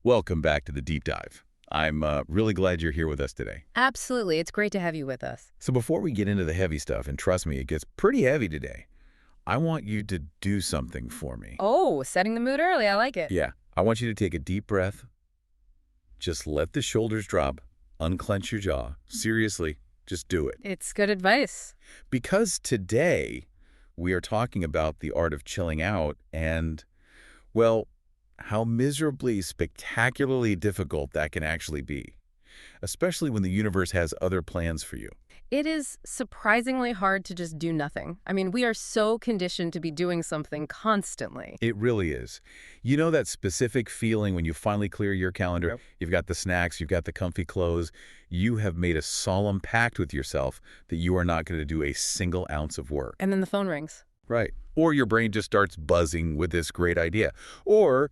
Welcome back to the Deep Dive. I'm really glad you're here with us today. Absolutely. It's great to have you with us. So before we get into the heavy stuff, and trust me, it gets pretty heavy today, I want you to do something for me. Oh, setting the mood early. I like it. Yeah, I want you to take a deep breath. Just let the shoulders drop. Unclench your jaw. Seriously, just do it. It's good advice. Because today we are talking about the art of chilling out and, well, how miserably, spectacularly difficult that can actually be, especially when the universe has other plans for you. It is surprisingly hard to just do nothing. I mean, we are so conditioned to be doing something constantly. It really is. You know that specific feeling when you finally clear your calendar, Yep. You've got the snacks, you've got the comfy clothes, you have made a solemn pact with yourself that you are not going to do a single ounce of work. And then the phone rings. Right. Or your brain just starts buzzing with this great idea. Or,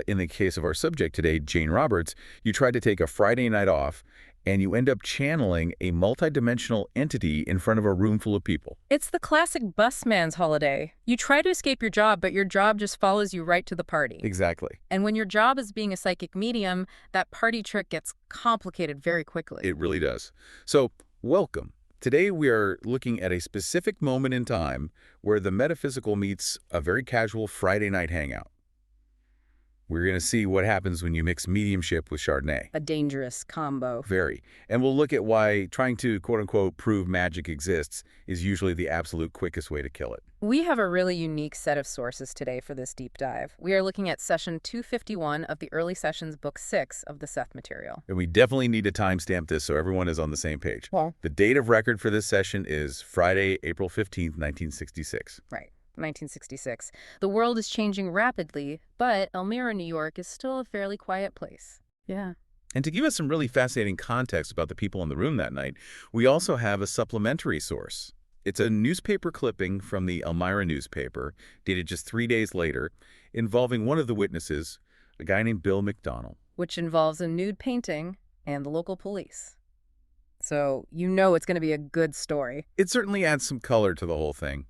in the case of our subject today, Jane Roberts, you try to take a Friday night off and you end up channeling a multidimensional entity in front of a room full of people. It's the classic busman's holiday. You try to escape your job, but your job just follows you right to the party. Exactly. And when your job is being a psychic medium, that party trick gets complicated very quickly. It really does. So, welcome. Today we are looking at a specific moment in time where the metaphysical meets a very casual Friday night hangout. We're going to see what happens when you mix mediumship with Chardonnay. A dangerous combo. Very. And we'll look at why trying to, quote-unquote, prove magic exists is usually the absolute quickest way to kill it. We have a really unique set of sources today for this deep dive. We are looking at session 251 of the Early Sessions, Book 6 of the Seth Material. And we definitely need to timestamp this so everyone is on the same page. Well, The date of record for this session is Friday, April 15th, 1966. right. 1966. The world is changing rapidly, but Elmira, New York is still a fairly quiet place. Yeah. And to give us some really fascinating context about the people in the room that night, we also have a supplementary source. It's a newspaper clipping from the Elmira newspaper, dated just 3 days later, involving one of the witnesses, a guy named Bill McDonnell. Which involves a nude painting and the local police. So you know it's going to be a good story. It certainly adds some color to the whole thing.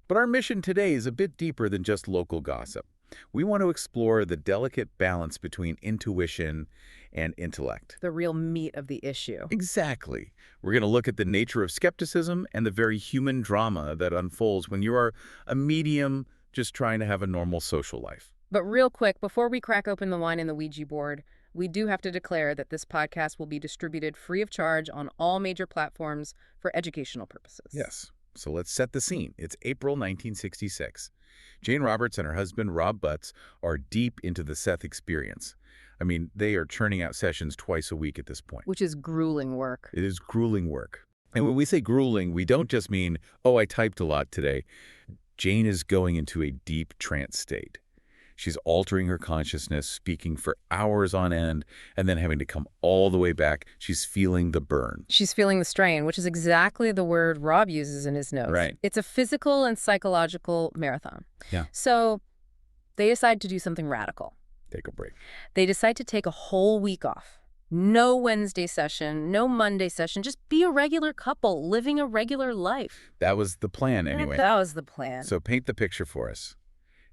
But our mission today is a bit deeper than just local gossip. We want to explore the delicate balance between intuition and intellect. The real meat of the issue. Exactly. We're going to look at the nature of skepticism and the very human drama that unfolds when you are a medium just trying to have a normal social life. But real quick, before we crack open the wine and the Ouija board, we do have to declare that this podcast will be distributed free of charge on all major platforms for educational purposes. Yes. So let's set the scene. It's April 1966. Jane Roberts and her husband, Rob Butts, are deep into the Seth experience. I mean, they are churning out sessions twice a week at this point. Which is grueling work. It is grueling work. And when we say grueling, we don't just mean, oh, I typed a lot today. Jane is going into a deep trance state. She's altering her consciousness, speaking for hours on end, and then having to come all the way back. She's feeling the burn. She's feeling the strain, which is exactly the word Rob uses in his notes. Right. It's a physical and psychological marathon. Yeah. So they decide to do something radical. Take a break. They decide to take a whole week off. No Wednesday session, no Monday session. Just be a regular couple, living a regular life. That was the plan anyway. That was the plan. So paint the picture for us.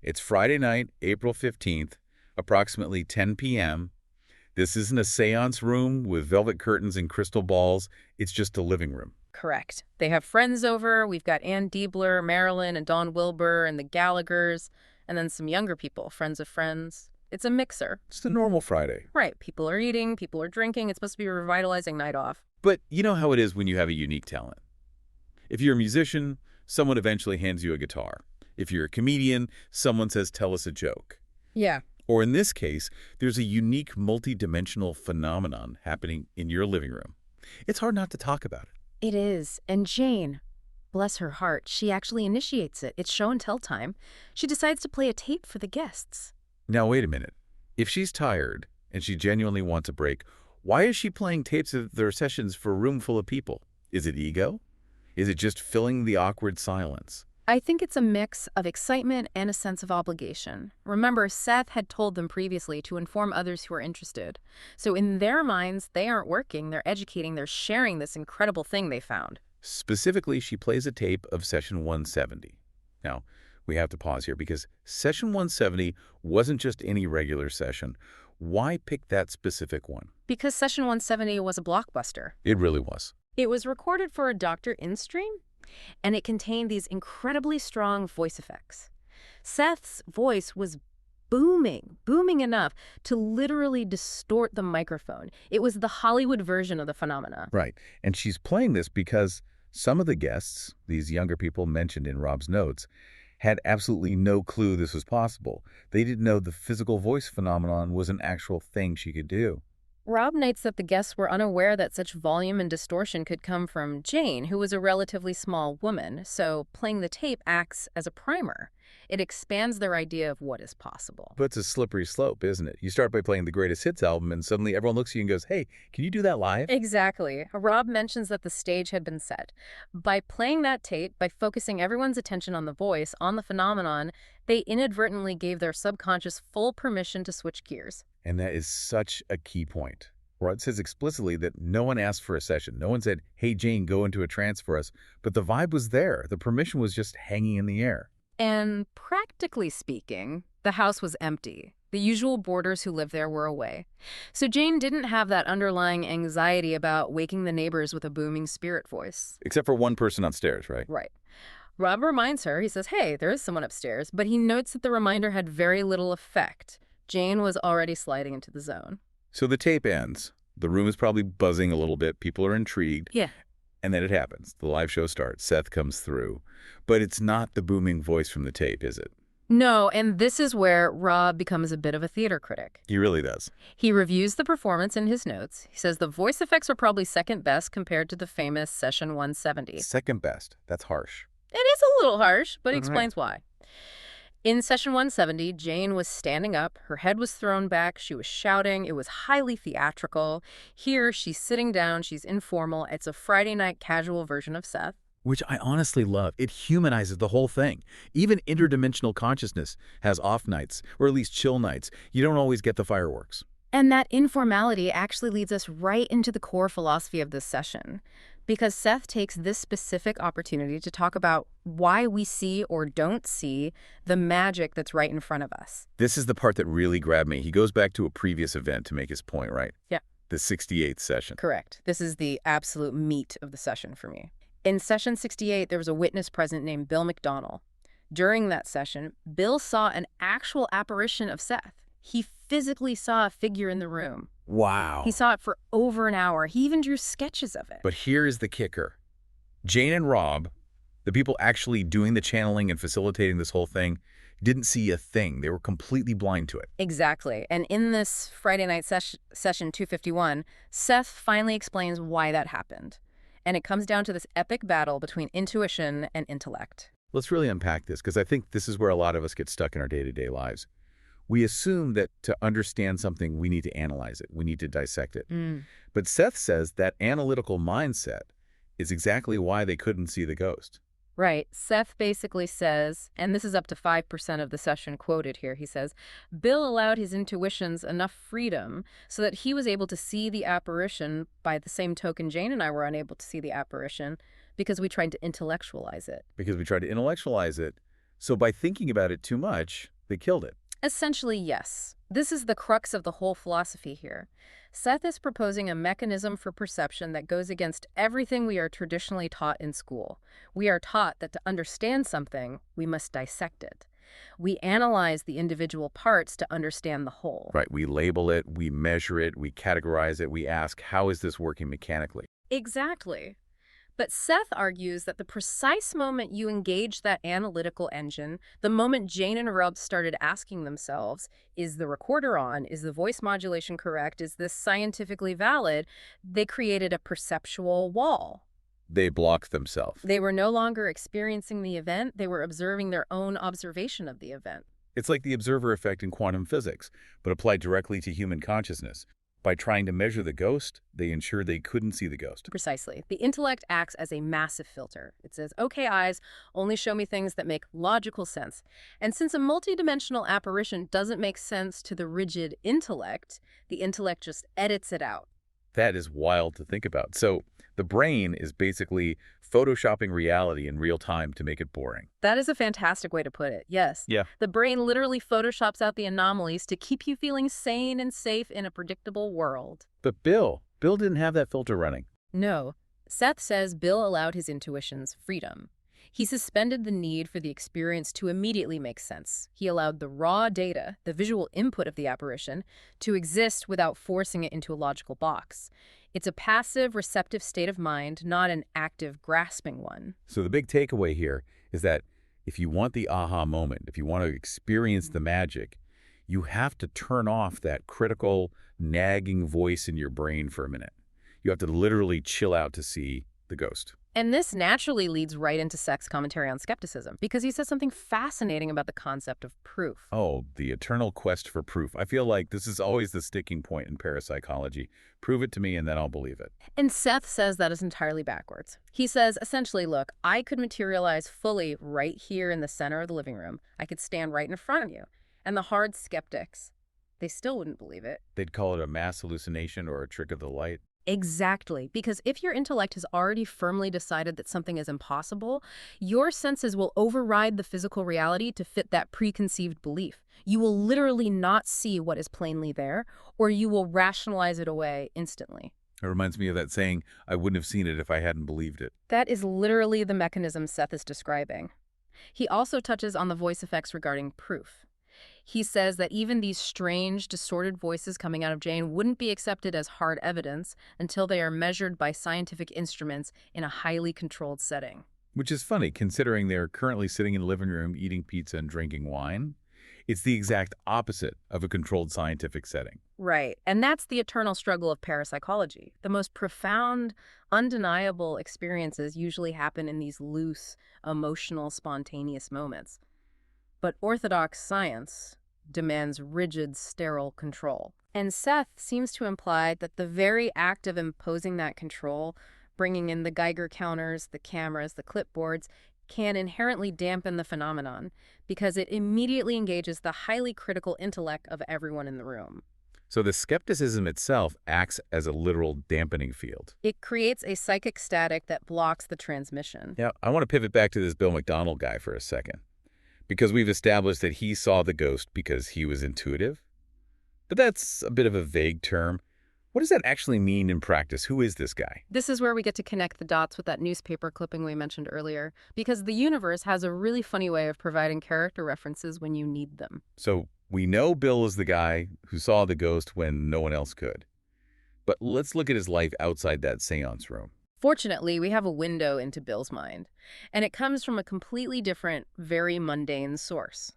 It's Friday night, April 15th, approximately 10 p.m. This isn't a seance room with velvet curtains and crystal balls. It's just a living room. Correct. They have friends over. We've got Ann Diebler, Marilyn, and Dawn Wilbur, and the Gallaghers, and then some younger people, friends of friends. It's a mixer. It's a normal Friday. Right. People are eating, people are drinking. It's supposed to be a revitalizing night off. But you know how it is when you have a unique talent. If you're a musician, someone eventually hands you a guitar. If you're a comedian, someone says, tell us a joke. Yeah. Or in this case, there's a unique multidimensional phenomenon happening in your living room. It's hard not to talk about it. It is. And Jane, bless her heart, she actually initiates it. It's show and tell time. She decides to play a tape for the guests. Now, wait a minute. If she's tired and she genuinely wants a break, why is she playing tapes of their sessions for a room full of people? Is it ego? Is it just filling the awkward silence? I think it's a mix of excitement and a sense of obligation. Remember, Seth had told them previously to inform others who are interested. So in their minds, they aren't working, they're educating, they're sharing this incredible thing they found. Specifically, she plays a tape of session 170. Now, we have to pause here because session 170 wasn't just any regular session. Why pick that specific one? Because Session 170 was a blockbuster. It really was. It was recorded for a doctor in-stream, and it contained these incredibly strong voice effects. Seth's voice was booming enough to literally distort the microphone. It was the Hollywood version of the phenomena. Right. And she's playing this because some of the guests, these younger people mentioned in Rob's notes, had absolutely no clue this was possible. They didn't know the physical voice phenomenon was an actual thing she could do. Rob notes that the guests were unaware that such volume and distortion could come from Jane, who was a relatively small woman, so playing the tape acts as a primer. It expands their idea of what is possible. But it's a slippery slope, isn't it? You start by playing the greatest hits album, and suddenly everyone looks at you and goes, hey, can you do that live? Exactly. Rob mentions that the stage had been set. By playing that tape, by focusing everyone's attention on the voice, on the phenomenon, they inadvertently gave their subconscious full permission to switch gears. And that is such a key point. Rod says explicitly that no one asked for a session. No one said, hey, Jane, go into a trance for us. But the vibe was there. The permission was just hanging in the air. And practically speaking, the house was empty. The usual boarders who lived there were away. So Jane didn't have that underlying anxiety about waking the neighbors with a booming spirit voice. Except for one person upstairs, right? Right. Rob reminds her, he says, hey, there is someone upstairs, but he notes that the reminder had very little effect. Jane was already sliding into the zone. So the tape ends. The room is probably buzzing a little bit. People are intrigued. Yeah. And then it happens. The live show starts. Seth comes through. But it's not the booming voice from the tape, is it? No, and this is where Rob becomes a bit of a theater critic. He really does. He reviews the performance in his notes. He says the voice effects were probably second best compared to the famous Session 170. Second best. That's harsh. It is a little harsh, but he All explains why. In Session 170, Jane was standing up, her head was thrown back, she was shouting, it was highly theatrical. Here, she's sitting down, she's informal, it's a Friday night casual version of Seth. Which I honestly love. It humanizes the whole thing. Even interdimensional consciousness has off nights, or at least chill nights. You don't always get the fireworks. And that informality actually leads us right into the core philosophy of this session. Because Seth takes this specific opportunity to talk about why we see or don't see the magic that's right in front of us. This is the part that really grabbed me. He goes back to a previous event to make his point, right? Yeah. The 68th session. Correct. This is the absolute meat of the session for me. In Session 68, there was a witness present named Bill McDonnell. During that session, Bill saw an actual apparition of Seth. He physically saw a figure in the room. Wow. He saw it for over an hour. He even drew sketches of it. But here is the kicker. Jane and Rob, the people actually doing the channeling and facilitating this whole thing, didn't see a thing. They were completely blind to it. Exactly. And in this Friday night session 251, Seth finally explains why that happened. And it comes down to this epic battle between intuition and intellect. Let's really unpack this, because I think this is where a lot of us get stuck in our day-to-day lives. We assume that to understand something, we need to analyze it. We need to dissect it. But Seth says that analytical mindset is exactly why they couldn't see the ghost. Right. Seth basically says, and this is up to 5% of the session quoted here, he says, Bill allowed his intuitions enough freedom so that he was able to see the apparition. By the same token, Jane and I were unable to see the apparition because we tried to intellectualize it. Because we tried to intellectualize it. So by thinking about it too much, they killed it. Essentially, yes. This is the crux of the whole philosophy here. Seth is proposing a mechanism for perception that goes against everything we are traditionally taught in school. We are taught that to understand something, we must dissect it. We analyze the individual parts to understand the whole. Right. We label it, we measure it, we categorize it, we ask, how is this working mechanically? Exactly. But Seth argues that the precise moment you engage that analytical engine, the moment Jane and Rob started asking themselves, is the recorder on? Is the voice modulation correct? Is this scientifically valid? They created a perceptual wall. They blocked themselves. They were no longer experiencing the event. They were observing their own observation of the event. It's like the observer effect in quantum physics, but applied directly to human consciousness. By trying to measure the ghost, they ensured they couldn't see the ghost. Precisely. The intellect acts as a massive filter. It says, okay, eyes, only show me things that make logical sense. And since a multidimensional apparition doesn't make sense to the rigid intellect, the intellect just edits it out. That is wild to think about. So the brain is basically photoshopping reality in real time to make it boring. That is a fantastic way to put it, yes. Yeah. The brain literally photoshops out the anomalies to keep you feeling sane and safe in a predictable world. But Bill didn't have that filter running. No. Seth says Bill allowed his intuitions freedom. He suspended the need for the experience to immediately make sense. He allowed the raw data, the visual input of the apparition, to exist without forcing it into a logical box. It's a passive, receptive state of mind, not an active, grasping one. So the big takeaway here is that if you want the aha moment, if you want to experience the magic, you have to turn off that critical, nagging voice in your brain for a minute. You have to literally chill out to see the ghost. And this naturally leads right into Seth's commentary on skepticism, because he says something fascinating about the concept of proof. Oh, the eternal quest for proof. I feel like this is always the sticking point in parapsychology. Prove it to me and then I'll believe it. And Seth says that is entirely backwards. He says, essentially, look, I could materialize fully right here in the center of the living room. I could stand right in front of you. And the hard skeptics, they still wouldn't believe it. They'd call it a mass hallucination or a trick of the light. Exactly, because if your intellect has already firmly decided that something is impossible, your senses will override the physical reality to fit that preconceived belief. You will literally not see what is plainly there, or you will rationalize it away instantly. It reminds me of that saying, I wouldn't have seen it if I hadn't believed it. That is literally the mechanism Seth is describing. He also touches on the voice effects regarding proof. He says that even these strange, distorted voices coming out of Jane wouldn't be accepted as hard evidence until they are measured by scientific instruments in a highly controlled setting. Which is funny, considering they're currently sitting in the living room eating pizza and drinking wine. It's the exact opposite of a controlled scientific setting. Right. And that's the eternal struggle of parapsychology. The most profound, undeniable experiences usually happen in these loose, emotional, spontaneous moments. But orthodox science demands rigid, sterile control. And Seth seems to imply that the very act of imposing that control, bringing in the Geiger counters, the cameras, the clipboards, can inherently dampen the phenomenon because it immediately engages the highly critical intellect of everyone in the room. So the skepticism itself acts as a literal dampening field. It creates a psychic static that blocks the transmission. Yeah, I want to pivot back to this Bill McDonald guy for a second. Because we've established that he saw the ghost because he was intuitive. But that's a bit of a vague term. What does that actually mean in practice? Who is this guy? This is where we get to connect the dots with that newspaper clipping we mentioned earlier, because the universe has a really funny way of providing character references when you need them. So we know Bill is the guy who saw the ghost when no one else could. But let's look at his life outside that seance room. Fortunately, we have a window into Bill's mind, and it comes from a completely different, very mundane source.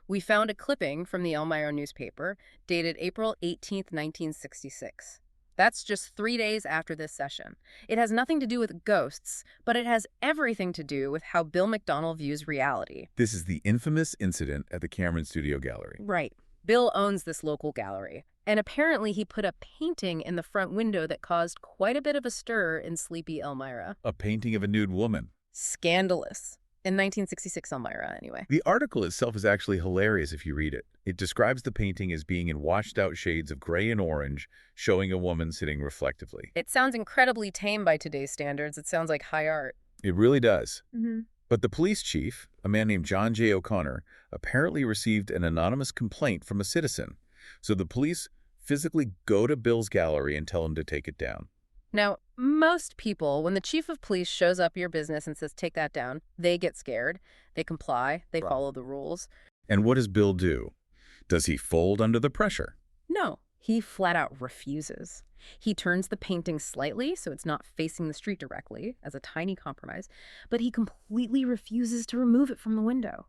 We found a clipping from the Elmira newspaper dated April 18th, 1966. That's just 3 days after this session. It has nothing to do with ghosts, but it has everything to do with how Bill McDonald views reality. This is the infamous incident at the Cameron Studio Gallery. Right. Bill owns this local gallery, and apparently he put a painting in the front window that caused quite a bit of a stir in sleepy Elmira. A painting of a nude woman. Scandalous. In 1966 Elmira, anyway. The article itself is actually hilarious if you read it. It describes the painting as being in washed-out shades of gray and orange, showing a woman sitting reflectively. It sounds incredibly tame by today's standards. It sounds like high art. It really does. Mm-hmm. But the police chief, a man named John J. O'Connor, apparently received an anonymous complaint from a citizen. So the police physically go to Bill's gallery and tell him to take it down. Now, most people, when the chief of police shows up at your business and says, take that down, they get scared. They comply. They follow the rules. And what does Bill do? Does he fold under the pressure? No, he flat out refuses. He turns the painting slightly so it's not facing the street directly as a tiny compromise, but he completely refuses to remove it from the window.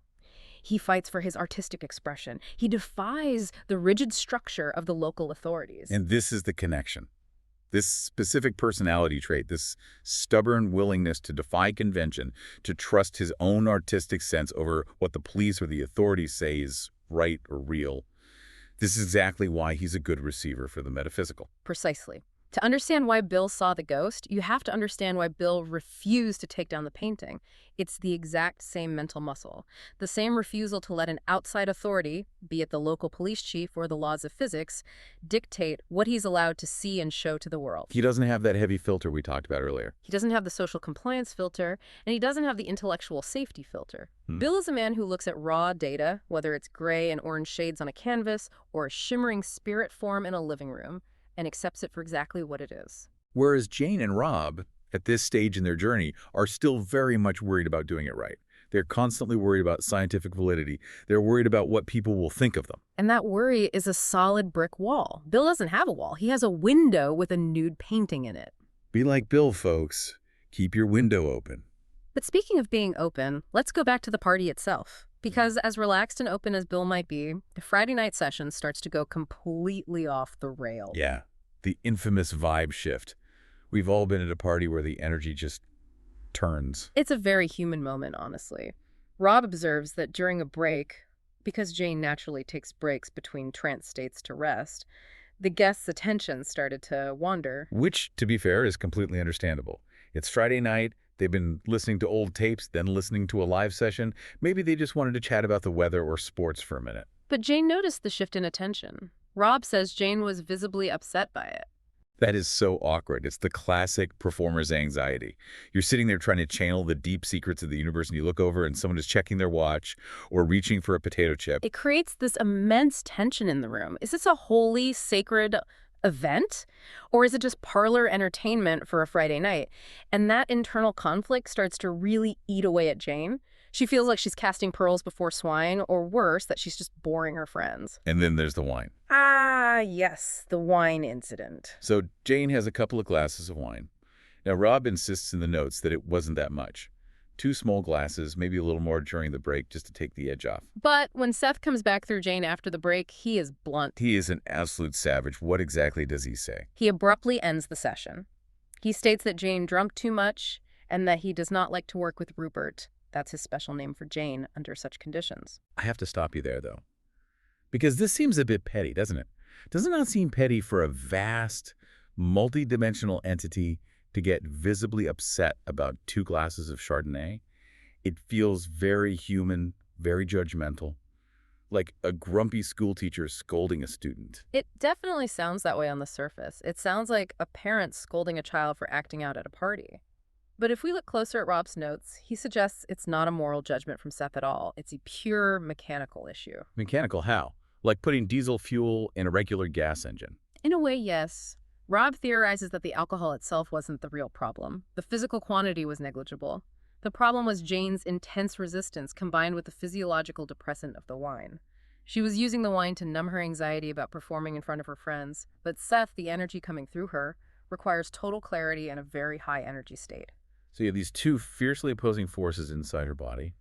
He fights for his artistic expression. He defies the rigid structure of the local authorities. And this is the connection. This specific personality trait, this stubborn willingness to defy convention, to trust his own artistic sense over what the police or the authorities say is right or real. This is exactly why he's a good receiver for the metaphysical. Precisely. To understand why Bill saw the ghost, you have to understand why Bill refused to take down the painting. It's the exact same mental muscle. The same refusal to let an outside authority, be it the local police chief or the laws of physics, dictate what he's allowed to see and show to the world. He doesn't have that heavy filter we talked about earlier. He doesn't have the social compliance filter, and he doesn't have the intellectual safety filter. Bill is a man who looks at raw data, whether it's gray and orange shades on a canvas or a shimmering spirit form in a living room, and accepts it for exactly what it is. Whereas Jane and Rob, at this stage in their journey, are still very much worried about doing it right. They're constantly worried about scientific validity. They're worried about what people will think of them. And that worry is a solid brick wall. Bill doesn't have a wall. He has a window with a nude painting in it. Be like Bill, folks. Keep your window open. But speaking of being open, let's go back to the party itself. Because as relaxed and open as Bill might be, the Friday night session starts to go completely off the rails. Yeah, the infamous vibe shift. We've all been at a party where the energy just turns. It's a very human moment, honestly. Rob observes that during a break, because Jane naturally takes breaks between trance states to rest, the guests' attention started to wander. Which, to be fair, is completely understandable. It's Friday night. They've been listening to old tapes, then listening to a live session. Maybe they just wanted to chat about the weather or sports for a minute. But Jane noticed the shift in attention. Rob says Jane was visibly upset by it. That is so awkward. It's the classic performer's anxiety. You're sitting there trying to channel the deep secrets of the universe, and you look over and someone is checking their watch or reaching for a potato chip. It creates this immense tension in the room. Is this a holy, sacred event? Or is it just parlor entertainment for a Friday night? And that internal conflict starts to really eat away at Jane. She feels like she's casting pearls before swine, or worse, that she's just boring her friends. And then there's the wine. Ah, yes, the wine incident. So Jane has a couple of glasses of wine. Now, Rob insists in the notes that it wasn't that much. 2 small glasses, maybe a little more during the break, just to take the edge off. But when Seth comes back through Jane after the break, he is blunt. He is an absolute savage. What exactly does he say? He abruptly ends the session. He states that Jane drank too much and that he does not like to work with Rupert. That's his special name for Jane under such conditions. I have to stop you there, though. Because this seems a bit petty, doesn't it? Does it not seem petty for a vast, multidimensional entity to get visibly upset about 2 glasses of Chardonnay? It feels very human, very judgmental, like a grumpy schoolteacher scolding a student. It definitely sounds that way on the surface. It sounds like a parent scolding a child for acting out at a party. But if we look closer at Rob's notes, he suggests it's not a moral judgment from Seth at all. It's a pure mechanical issue. Mechanical how? Like putting diesel fuel in a regular gas engine. In a way, yes. Rob theorizes that the alcohol itself wasn't the real problem. The physical quantity was negligible. The problem was Jane's intense resistance combined with the physiological depressant of the wine. She was using the wine to numb her anxiety about performing in front of her friends, but Seth, the energy coming through her, requires total clarity and a very high energy state. So you have these 2 fiercely opposing forces inside her body.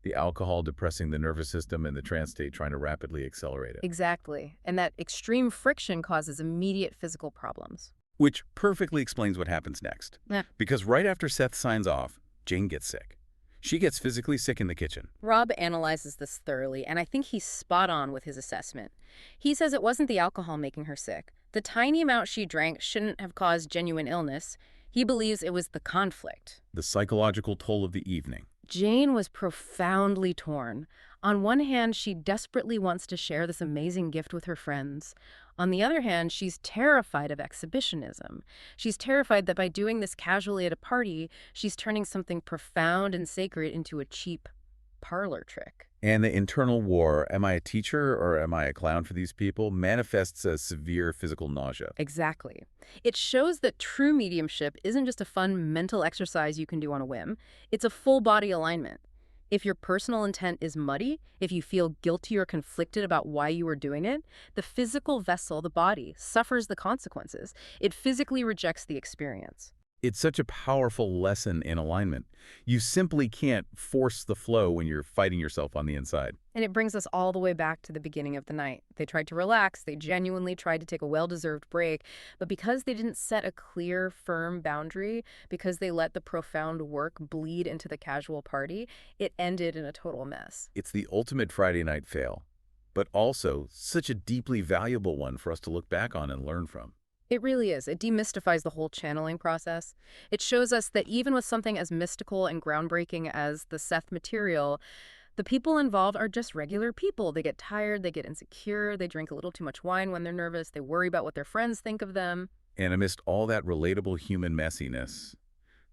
The alcohol depressing the nervous system and the trance state trying to rapidly accelerate it. Exactly. And that extreme friction causes immediate physical problems. Which perfectly explains what happens next. Yeah. Because right after Seth signs off, Jane gets sick. She gets physically sick in the kitchen. Rob analyzes this thoroughly, and I think he's spot on with his assessment. He says it wasn't the alcohol making her sick. The tiny amount she drank shouldn't have caused genuine illness. He believes it was the conflict. The psychological toll of the evening. Jane was profoundly torn. On one hand, she desperately wants to share this amazing gift with her friends. On the other hand, she's terrified of exhibitionism. She's terrified that by doing this casually at a party, she's turning something profound and sacred into a cheap parlor trick. And the internal war, am I a teacher or am I a clown for these people, manifests as severe physical nausea. Exactly. It shows that true mediumship isn't just a fun mental exercise you can do on a whim. It's a full-body alignment. If your personal intent is muddy, if you feel guilty or conflicted about why you are doing it, the physical vessel, the body, suffers the consequences. It physically rejects the experience. It's such a powerful lesson in alignment. You simply can't force the flow when you're fighting yourself on the inside. And it brings us all the way back to the beginning of the night. They tried to relax. They genuinely tried to take a well-deserved break. But because they didn't set a clear, firm boundary, because they let the profound work bleed into the casual party, it ended in a total mess. It's the ultimate Friday night fail, but also such a deeply valuable one for us to look back on and learn from. It really is. It demystifies the whole channeling process. It shows us that even with something as mystical and groundbreaking as the Seth Material, the people involved are just regular people. They get tired, they get insecure, they drink a little too much wine when they're nervous, they worry about what their friends think of them. And amidst all that relatable human messiness,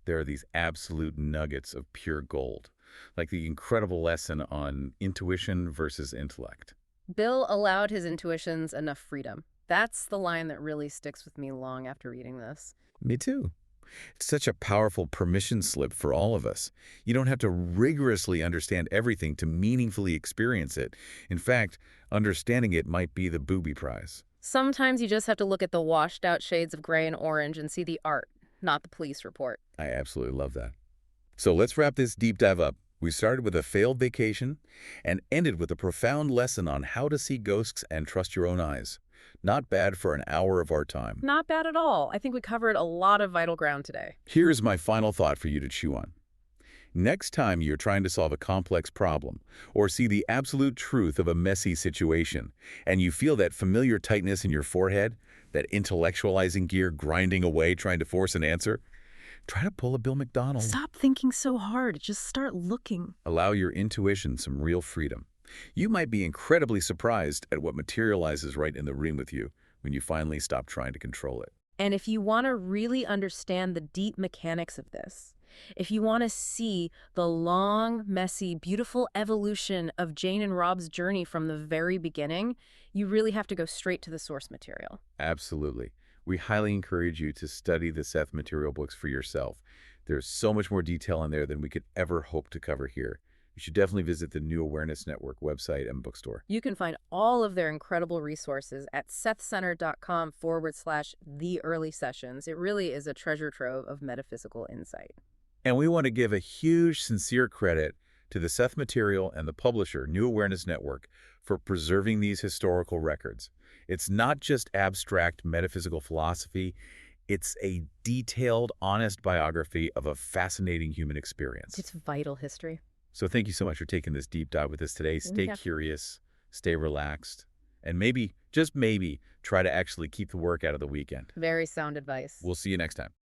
there are these absolute nuggets of pure gold, like the incredible lesson on intuition versus intellect. Bill allowed his intuitions enough freedom. That's the line that really sticks with me long after reading this. Me too. It's such a powerful permission slip for all of us. You don't have to rigorously understand everything to meaningfully experience it. In fact, understanding it might be the booby prize. Sometimes you just have to look at the washed out shades of gray and orange and see the art, not the police report. I absolutely love that. So let's wrap this deep dive up. We started with a failed vacation and ended with a profound lesson on how to see ghosts and trust your own eyes. Not bad for an hour of our time. Not bad at all. I think we covered a lot of vital ground today. Here's my final thought for you to chew on. Next time you're trying to solve a complex problem or see the absolute truth of a messy situation, and you feel that familiar tightness in your forehead, that intellectualizing gear grinding away trying to force an answer, try to pull a Bill McDonald. Stop thinking so hard. Just start looking. Allow your intuition some real freedom. You might be incredibly surprised at what materializes right in the room with you when you finally stop trying to control it. And if you want to really understand the deep mechanics of this, if you want to see the long, messy, beautiful evolution of Jane and Rob's journey from the very beginning, you really have to go straight to the source material. Absolutely. We highly encourage you to study the Seth Material books for yourself. There's so much more detail in there than we could ever hope to cover here. You should definitely visit the New Awareness Network website and bookstore. You can find all of their incredible resources at sethcenter.com/the early sessions. It really is a treasure trove of metaphysical insight. And we want to give a huge, sincere credit to the Seth Material and the publisher, New Awareness Network, for preserving these historical records. It's not just abstract metaphysical philosophy, it's a detailed, honest biography of a fascinating human experience. It's vital history. So thank you so much for taking this deep dive with us today. Stay curious, stay relaxed, and maybe, just maybe, try to actually keep the work out of the weekend. Very sound advice. We'll see you next time.